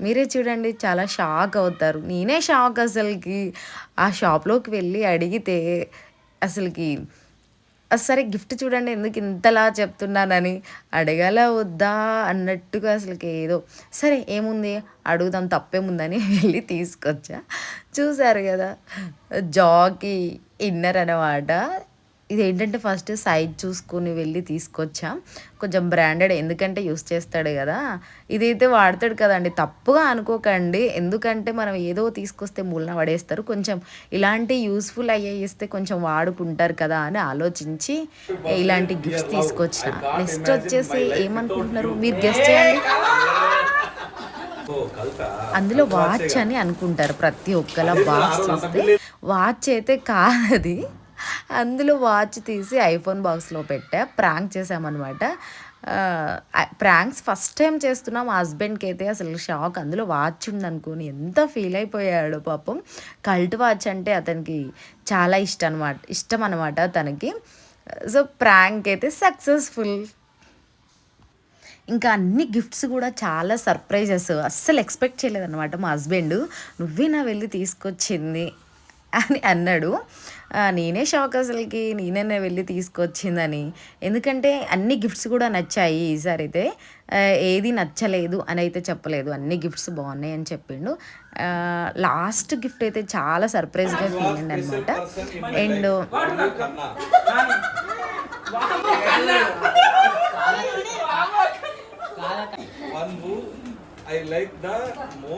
మీరే చూడండి చాలా షాక్ అవుతారు. నేనే షాక్ అసలకి. ఆ షాప్‌లోకి వెళ్ళి అడిగితే అసలకి సరే గిఫ్ట్ చూడండి ఎందుకు ఇంతలా చెప్తున్నానని. అడగాలా వద్దా అన్నట్టుగా అసలకి ఏదో సరే ఏముంది అడుగుదాం తప్పేముందని వెళ్ళి తీసుకొచ్చా. చూసారు గదా! జాకీ ఇన్నర్ అనమాట. ఇదేంటంటే ఫస్ట్ సైజ్ చూసుకొని వెళ్ళి తీసుకొచ్చా. కొంచెం బ్రాండెడ్ ఎందుకంటే యూజ్ చేస్తాడు గదా! ఇదైతే వాడతాడు కదండీ! తప్పుగా అనుకోకండి. ఎందుకంటే మనం ఏదో తీసుకొస్తే మూలన పడేస్తారు. కొంచెం ఇలాంటి యూజ్‌ఫుల్ అయ్యేయి ఇస్తే కొంచెం వాడుకుంటారు కదా! అని ఆలోచించి ఇలాంటి గిఫ్ట్స్ తీసుకొచ్చిన. నెక్స్ట్ వచ్చేసి ఏమనుకుంటున్నారు? మీరు గెస్ చేయండి. అందులో వాచ్ అని అనుకుంటారు ప్రతి ఒక్కలా బాక్స్ చూస్తే. వాచ్ అయితే కాదది. అందులో వాచ్ తీసి ఐఫోన్ బాక్స్‌లో పెట్టా. ప్రాంక్ చేశామనమాట. ప్రాంక్స్ ఫస్ట్ టైమ్ చేస్తున్నాం. మా హస్బెండ్‌కైతే అసలు షాక్. అందులో వాచ్ ఉందనుకోని ఎంత ఫీల్ అయిపోయాడో పాపం. కల్ట్ వాచ్ అంటే అతనికి చాలా ఇష్టమనమాట తనకి. సో, ప్రాంక్ అయితే సక్సెస్‌ఫుల్. ఇంకా అన్ని గిఫ్ట్స్ గూడా చాలా సర్ప్రైజెస్. అస్సలు ఎక్స్‌పెక్ట్ చేయలేదనమాట మా హస్బెండు. "నువ్వేనా వెళ్లి తీసుకొచ్చింది" అని అన్నాడు. నేనే షాక్ అసలకి. నేనేనా వెళ్లి తీసుకొచ్చిందని. ఎందుకంటే అన్ని గిఫ్ట్స్ గూడా నచ్చాయి ఈసారైతే. ఏది నచ్చలేదు అనైతే చెప్పలేదు. అన్ని గిఫ్ట్స్ బావున్నాయి అని చెప్పిండు. లాస్ట్ గిఫ్ట్ అయితే చాలా సర్ప్రైజ్‌గా ఫీల్ అయ్యిండనమాట. And One who I like the most.